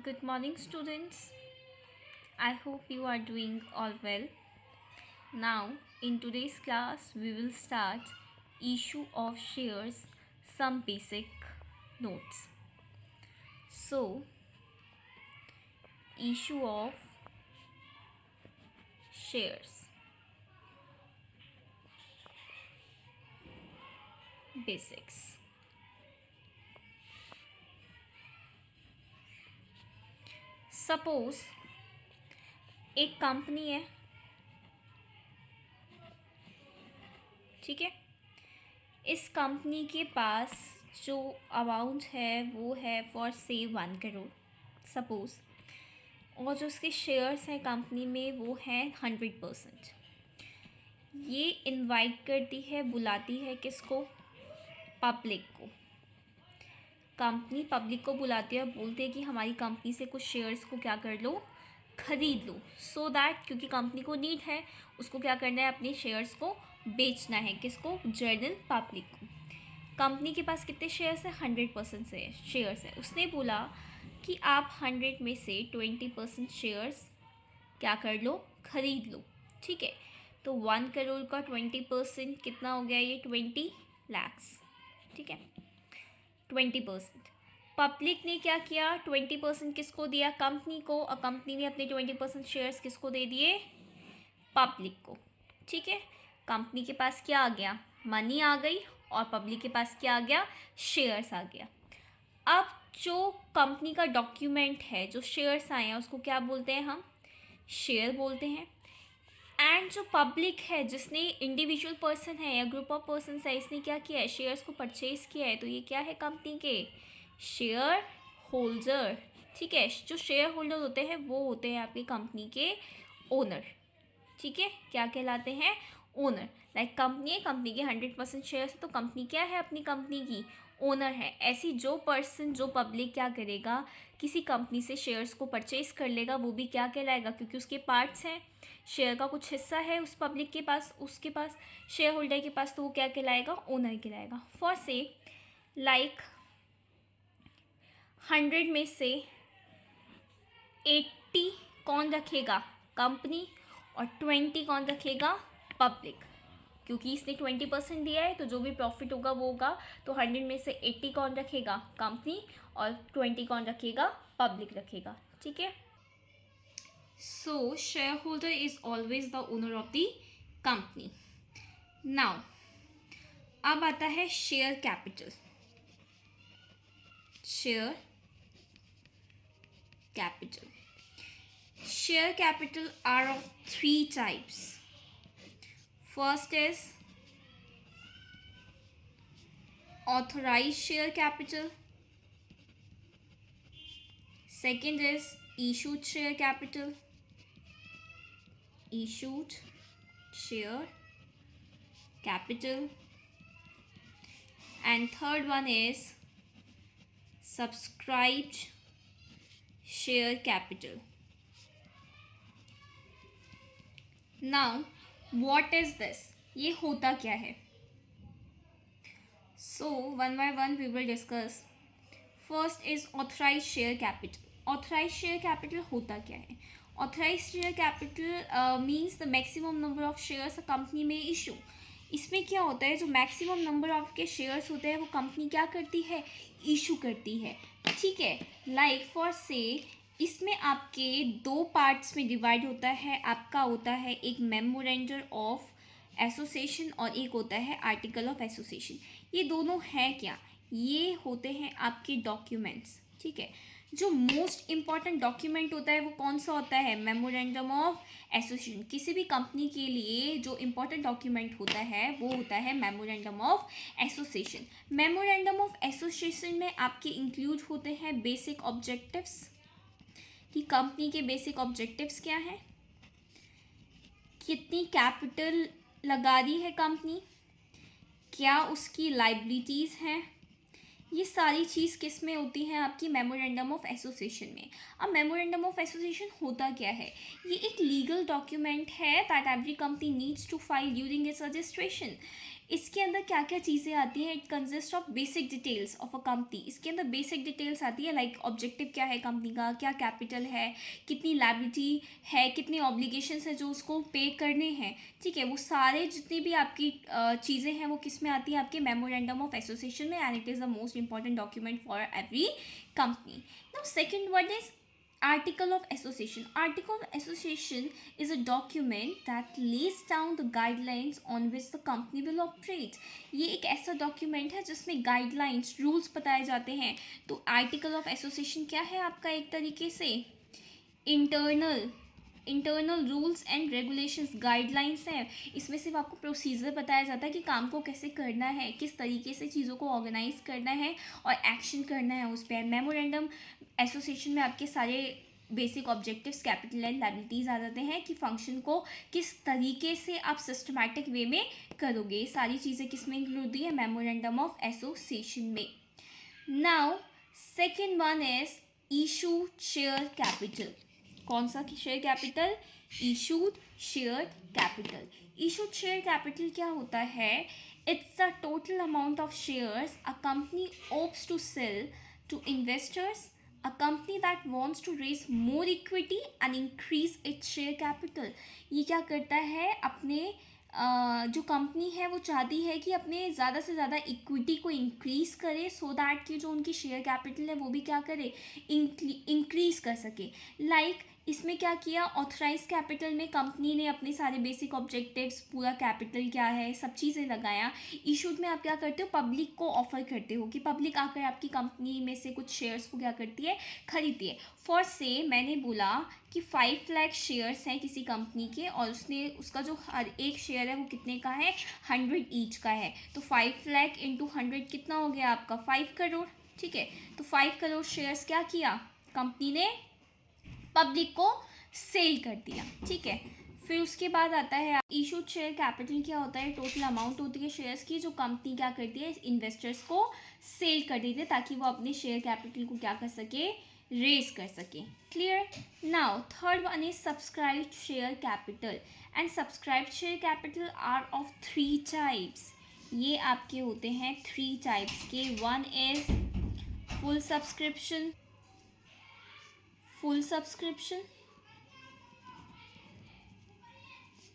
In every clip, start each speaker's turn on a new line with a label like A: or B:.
A: Good morning, students. I hope you are doing all well. Now, in today's class, we will start issue of shares, some basic notes. So, issue of shares, basics. Suppose एक company है, ठीक है। इस company के पास जो amount है वो है फॉर से 1 करोड़ सपोज, और जो उसके शेयर्स हैं कंपनी में वो हैं 100%। ये इनवाइट करती है, बुलाती है किसको? पब्लिक को। कंपनी पब्लिक को बुलाती है और बोलती है कि हमारी कंपनी से कुछ शेयर्स को क्या कर लो, खरीद लो, सो दैट क्योंकि कंपनी को नीड है, उसको क्या करना है, अपने शेयर्स को बेचना है। किसको? जनरल पब्लिक को। कंपनी के पास कितने शेयर्स हैं? 100% से शेयर्स है। उसने बोला कि आप 100 में से 20% शेयर्स क्या कर लो, खरीद लो, ठीक है। तो 1 करोड़ का 20% कितना हो गया? ये 20 lakhs, ठीक है। 20%। पब्लिक ने क्या किया? 20% किसको दिया? कंपनी को। और कंपनी ने अपने 20% शेयर्स किसको दे दिए? पब्लिक को, ठीक है। कंपनी के पास क्या आ गया? मनी आ गई, और पब्लिक के पास क्या आ गया? शेयर्स आ गया। अब जो कंपनी का डॉक्यूमेंट है, जो शेयर्स आए हैं, उसको क्या बोलते हैं हम? शेयर बोलते हैं। एंड जो पब्लिक है, जिसने इंडिविजुअल पर्सन है या ग्रुप ऑफ पर्सन है, इसने क्या किया है? शेयर्स को परचेज किया है, तो ये क्या है? कंपनी के शेयर होल्डर, ठीक है। जो शेयर होल्डर होते हैं वो होते हैं आपकी कंपनी के ओनर, ठीक है। क्या कहलाते हैं? ओनर। लाइक कंपनी है, कंपनी के 100% शेयर्स है, तो कंपनी क्या है? अपनी कंपनी की ओनर है। ऐसी जो पर्सन, जो पब्लिक क्या करेगा, किसी कंपनी से शेयर्स को परचेज कर लेगा, वो भी क्या कहलाएगा? क्योंकि उसके पार्ट्स हैं, शेयर का कुछ हिस्सा है उस पब्लिक के पास, उसके पास, शेयर होल्डर के पास, तो वो क्या कहलाएगा? ओनर कहलाएगा। फॉर से लाइक 100 में से 80 कौन रखेगा? कंपनी। और 20 कौन रखेगा? पब्लिक। क्योंकि इसने 20% दिया है, तो जो भी प्रॉफिट होगा वो होगा। तो 100 में से 80 कौन रखेगा? कंपनी। और 20 कौन रखेगा? पब्लिक रखेगा, ठीक है। सो share holder is always the owner of the company. Now अब आता है share capital. Share capital, share capital are of 3 types. First is authorized share capital. Second is issued share capital. Issued share capital. And third one is subscribed share capital. Now, what is this? ये होता क्या है? So, one by one we will discuss. First is authorized share capital. Authorized share capital होता क्या है? Authorized share capital means the maximum number of shares a company may issue. इसमें क्या होता है? जो मैक्सिमम नंबर ऑफ के shares होते हैं वो कंपनी क्या करती है? इशू करती है, ठीक है। लाइक फॉर से इसमें आपके 2 पार्ट्स में डिवाइड होता है। आपका होता है एक मेमोरेंडम ऑफ एसोसिएशन और एक होता है आर्टिकल ऑफ एसोसिएशन। ये दोनों हैं क्या? ये होते हैं आपके डॉक्यूमेंट्स, ठीक है। जो मोस्ट इम्पॉर्टेंट डॉक्यूमेंट होता है वो कौन सा होता है? Memorandum of association. किसी भी कंपनी के लिए जो इम्पॉर्टेंट डॉक्यूमेंट होता है वो होता है memorandum of association. Memorandum of association में आपके इंक्लूड होते हैं बेसिक ऑब्जेक्टिव्स, कि कंपनी के बेसिक ऑब्जेक्टिव्स क्या हैं, कितनी कैपिटल लगा रही है कंपनी, क्या उसकी लाइबिलिटीज़ हैं, ये सारी चीज़ किस में होती हैं? आपकी मेमोरेंडम ऑफ एसोसिएशन में। अब मेमोरेंडम ऑफ एसोसिएशन होता क्या है? ये एक लीगल डॉक्यूमेंट है that every company needs to file during its registration. इसके अंदर क्या क्या चीज़ें आती हैं, it consist of basic details of a company. इसके अंदर बेसिक डिटेल्स आती है लाइक ऑब्जेक्टिव क्या है कंपनी का, क्या कैपिटल है, कितनी लायबिलिटी है, कितने ऑब्लिगेशंस है जो उसको पे करने हैं, ठीक है। वो सारे जितनी भी आपकी चीज़ें हैं वो किस में आती हैं, आपके मेमोरेंडम ऑफ एसोसिएशन में, and it is the most important document for every company. Now second word is Article of Association. Article of Association is a document that lays down the guidelines on which the company will operate. ये एक ऐसा document है जिसमें guidelines, rules बताए जाते हैं। तो article of association क्या है आपका, एक तरीके से internal rules and regulations, guidelines हैं। इसमें सिर्फ आपको प्रोसीजर बताया जाता है कि काम को कैसे करना है, किस तरीके से चीज़ों को ऑर्गेनाइज करना है और एक्शन करना है उस पर। मेमोरेंडम एसोसिएशन में आपके सारे basic objectives, capital and liabilities आ जाते हैं कि फंक्शन को किस तरीके से आप सिस्टमैटिक वे में करोगे। सारी चीज़ें किस में इंक्लूड हुई है, मेमोरेंडम ऑफ एसोसिएशन में। Now second one is issue share capital. कौन सा share capital, issued share capital. Issued share capital क्या होता है, it's the total amount of shares a company opts to sell to investors, a company that wants to raise more equity and increase its share capital। ये क्या करता है, अपने जो company है वो चाहती है कि अपने ज़्यादा से ज़्यादा इक्विटी को इंक्रीज़ करे, सो दैट कि जो उनकी शेयर कैपिटल है वो भी क्या करे, इंक्रीज़ कर सके। लाइक इसमें क्या किया, ऑथराइज कैपिटल में कंपनी ने अपने सारे बेसिक ऑब्जेक्टिव्स, पूरा कैपिटल क्या है, सब चीज़ें लगाया। इशूड में आप क्या करते हो, पब्लिक को ऑफर करते हो कि पब्लिक आकर आपकी कंपनी में से कुछ शेयर्स को क्या करती है, खरीदती है। फॉर से मैंने बोला कि 5 लाख शेयर्स हैं किसी कंपनी के और उसने उसका जो हर एक शेयर है वो कितने का है, 100 ईच का है। तो 5 लाख इंटू 100 कितना हो गया आपका, 5 करोड़, ठीक है। तो 5 करोड़ शेयर्स क्या किया, कंपनी ने पब्लिक को सेल कर दिया, ठीक है। फिर उसके बाद आता है इशूड शेयर कैपिटल। क्या होता है, टोटल अमाउंट होती है शेयर्स की जो कंपनी क्या करती है, इन्वेस्टर्स को सेल कर देती है ताकि वो अपने शेयर कैपिटल को क्या कर सके, रेज कर सके। Clear. Now third one is subscribed share capital, and subscribed share capital are of 3 types. ये आपके होते हैं 3 टाइप्स के। One is full subscription,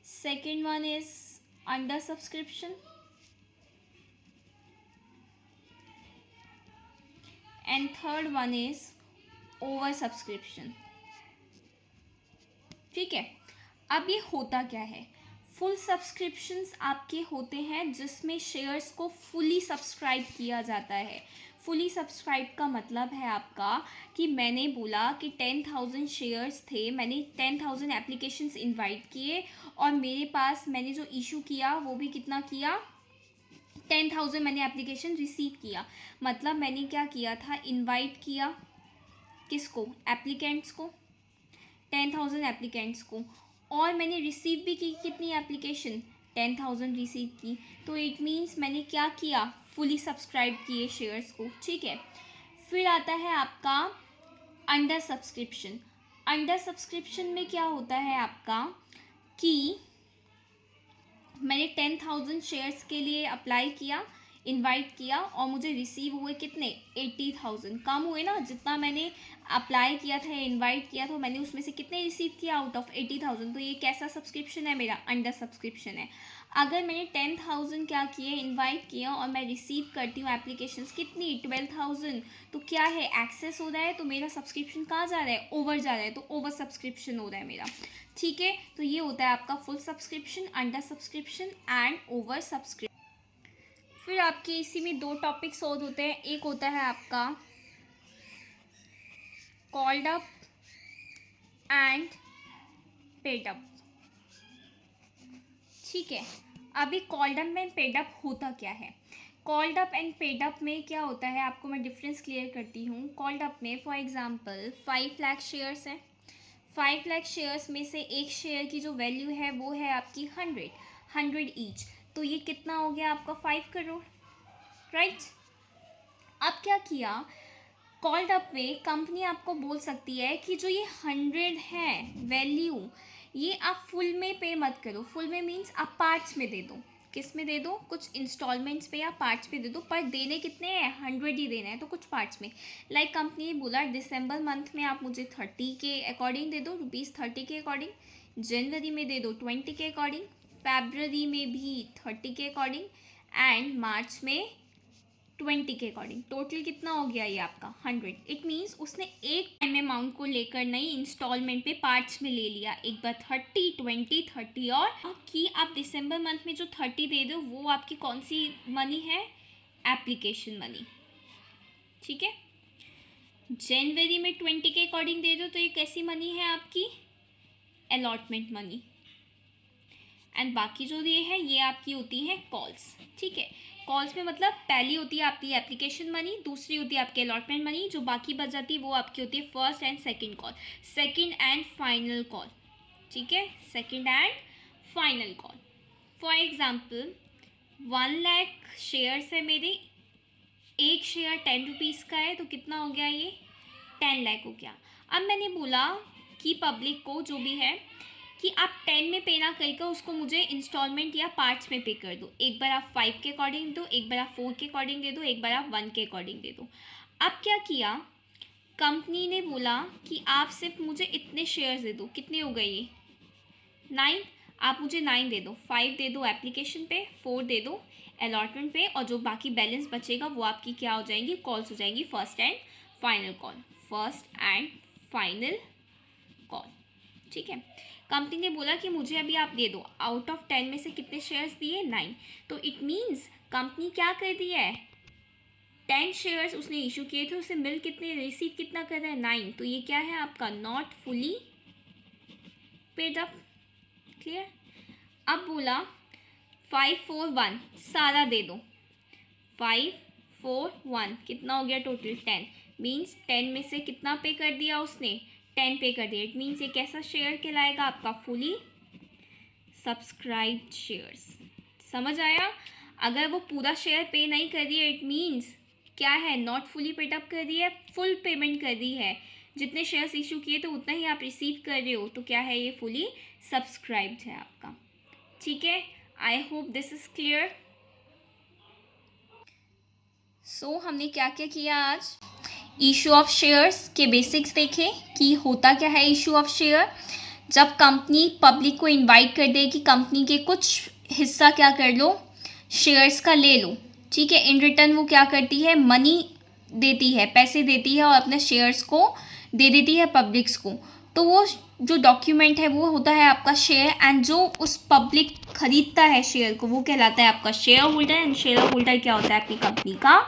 A: second one is under subscription, and third one is over subscription, ठीक है। अब ये होता क्या है, फुल सब्सक्रिप्शंस आपके होते हैं जिसमें शेयर्स को फुली सब्सक्राइब किया जाता है। फुली सब्सक्राइब का मतलब है आपका कि मैंने बोला कि 10,000 शेयर्स थे, मैंने 10,000 एप्लीकेशंस इनवाइट किए और मेरे पास मैंने जो इशू किया वो भी कितना किया, 10,000 मैंने एप्लीकेशन रिसीव किया। मतलब मैंने क्या किया था, इनवाइट किया किसको, एप्लीकेंट्स को, 10,000 एप्लीकेंट्स को, और मैंने रिसीव भी की कितनी एप्लीकेशन, 10,000 रिसीव की। तो इट मीन्स मैंने क्या किया, फुली सब्सक्राइब किए शेयर्स को, ठीक है। फिर आता है आपका अंडर सब्सक्रिप्शन। अंडर सब्सक्रिप्शन में क्या होता है आपका कि मैंने 10,000 शेयर्स के लिए अप्लाई किया, इनवाइट किया और मुझे रिसीव हुए कितने, 80,000। कम हुए ना, जितना मैंने अप्लाई किया था, इनवाइट किया था, मैंने उसमें से कितने रिसीव किया आउट ऑफ 80,000। तो ये कैसा सब्सक्रिप्शन है मेरा, अंडर सब्सक्रिप्शन है। अगर मैंने 10,000 क्या किए, इनवाइट किया और मैं रिसीव करती हूँ एप्लीकेशंस कितनी, 12,000, तो क्या है, एक्सेस हो रहा है, तो मेरा सब्सक्रिप्शन कहाँ जा रहा है, ओवर जा रहा है, तो ओवर सब्सक्रिप्शन हो रहा है मेरा, ठीक है। तो ये होता है आपका full subscription, under subscription and over subscription. फिर आपके इसी में 2 टॉपिक्स और होते हैं। एक होता है आपका called up and paid up, ठीक है। अभी called up and paid up होता क्या है, called up and paid up में क्या होता है, आपको मैं डिफरेंस क्लियर करती हूँ। कॉल्ड अप में फॉर एग्जांपल 5 लाख शेयर्स हैं, 5 लाख शेयर्स में से एक शेयर की जो वैल्यू है वो है आपकी 100 ईच, तो ये कितना हो गया आपका, 5 करोड़, राइट। अब क्या किया, कॉल्ड अप में कंपनी आपको बोल सकती है कि जो ये 100 है वैल्यू, ये आप फुल में पे मत करो, फुल में मीन्स आप पार्ट्स में दे दो, किस में दे दो, कुछ इंस्टॉलमेंट्स पे या पार्ट्स पे दे दो, पर देने कितने हैं, 100 ही देना है, तो कुछ पार्ट्स में। लाइक कंपनी ने बोला दिसंबर मंथ में आप मुझे 30 के अकॉर्डिंग दे दो, ₹30 के अकॉर्डिंग, जनवरी में दे दो 20 के अकॉर्डिंग, फरवरी में भी 30 के अकॉर्डिंग, एंड मार्च में 20 के अकॉर्डिंग। टोटल कितना हो गया ये आपका 100। इट मीन्स उसने एक टाइम अमाउंट को लेकर नहीं इंस्टॉलमेंट पे पार्ट्स में ले लिया, एक बार 30, 20, 30 और कि आप दिसंबर मंथ में जो 30 दे दो वो आपकी कौन सी मनी है, एप्लीकेशन मनी, ठीक है। जनवरी में 20 के अकॉर्डिंग दे दो तो ये कैसी मनी है आपकी, अलॉटमेंट मनी, एंड बाकी जो ये है ये आपकी होती हैं कॉल्स, ठीक है। कॉल्स में मतलब पहली होती है आपकी एप्लीकेशन मनी, दूसरी होती है आपकी अलॉटमेंट मनी, जो बाकी बच जाती है वो आपकी होती है first and second call, second and final call, ठीक है, second and final call. For example 1 lakh shares है मेरे, एक शेयर 10 रुपीज़ का है, तो कितना हो गया ये 10 लाख हो गया। अब मैंने बोला कि पब्लिक को जो भी है कि आप 10 में पे ना करके उसको मुझे इंस्टॉलमेंट या पार्ट्स में पे कर दो, एक बार आप 5 के अकॉर्डिंग दो, एक बार आप 4 के अकॉर्डिंग दे दो, एक बार आप 1 के अकॉर्डिंग दे दो। अब क्या किया, कंपनी ने बोला कि आप सिर्फ मुझे इतने शेयर्स दे दो, कितने हो गए ये 9, आप मुझे 9 दे दो, 5 दे दो एप्लीकेशन पे, 4 दे दो अलॉटमेंट पे, और जो बाकी बैलेंस बचेगा वो आपकी क्या हो जाएंगी, कॉल्स हो जाएंगी first and final call, first and final call, ठीक है। कंपनी ने बोला कि मुझे अभी आप दे दो, आउट ऑफ 10 में से कितने शेयर्स दिए, 9, तो इट मीन्स कंपनी क्या कर दिया है, 10 शेयर्स उसने इशू किए थे, उसे मिल कितने, रिसीव कितना कर रहा है 9, तो ये क्या है आपका not fully paid up, clear. अब बोला 5, 4, 1 सारा दे दो, 5, 4, 1 कितना हो गया टोटल 10, मीन्स 10 में से कितना पे कर दिया उसने, 10 पे कर दिया। इट मीन्स ये कैसा शेयर कहलाएगा आपका, फुली सब्सक्राइब्ड शेयर्स, समझ आया। अगर वो पूरा शेयर पे नहीं कर रही है इट मीन्स क्या है, नॉट फुली पेड अप कर रही है, फुल पेमेंट कर रही है, जितने शेयर्स इशू किए तो उतना ही आप रिसीव कर रहे हो, तो क्या है ये फुली सब्सक्राइब्ड है आपका, ठीक है। I hope this is clear. So हमने क्या क्या किया आज, इशू ऑफ शेयर्स के बेसिक्स देखे कि होता क्या है इशू ऑफ शेयर, जब कंपनी पब्लिक को इनवाइट कर दे कि कंपनी के कुछ हिस्सा क्या कर लो, शेयर्स का ले लो, ठीक है। इन रिटर्न वो क्या करती है, मनी देती है, पैसे देती है और अपने शेयर्स को दे देती है पब्लिक्स को, तो वो जो डॉक्यूमेंट है वो होता है आपका शेयर, एंड जो उस पब्लिक खरीदता है शेयर को वो कहलाता है आपका share holder, and share holder क्या होता है, आपकी कंपनी का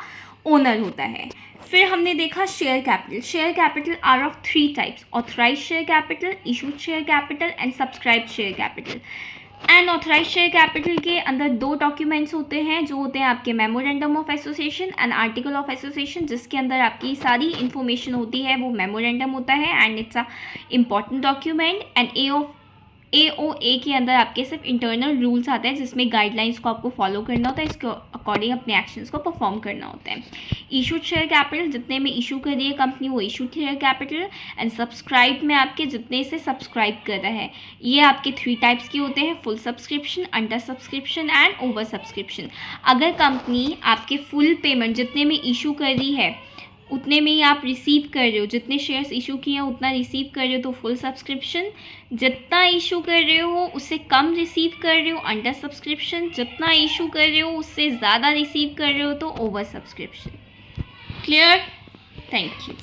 A: ओनर होता है। फिर हमने देखा share capital. Share capital are of 3 types, authorise share capital, issued share capital and subscribed share capital. And authorise share capital के अंदर 2 डॉक्यूमेंट्स होते हैं, जो होते हैं आपके memorandum of association and article of association, जिसके अंदर आपकी सारी इन्फॉर्मेशन होती है, वो मेमोरेंडम होता है and it's a important document. And AOA के अंदर आपके सिर्फ इंटरनल रूल्स आते हैं, जिसमें गाइडलाइंस को आपको फॉलो करना होता है, इसके अकॉर्डिंग अपने एक्शंस को परफॉर्म करना होता है। इशूड शेयर कैपिटल, जितने में इशू कर रही है कंपनी वो issued share capital, and subscribe में आपके जितने से सब्सक्राइब कर रहा है, ये आपके 3 टाइप्स के होते हैं, full subscription, under subscription and over subscription. अगर कंपनी आपके फुल पेमेंट जितने में इशू कर रही है उतने में ही आप रिसीव कर रहे हो, जितने शेयर्स इशू किए हैं उतना रिसीव कर रहे हो तो फुल सब्सक्रिप्शन, जितना इशू कर रहे हो उससे कम रिसीव कर रहे हो अंडर सब्सक्रिप्शन, जितना इशू कर रहे हो उससे ज़्यादा रिसीव कर रहे हो तो over subscription. Clear? Thank you.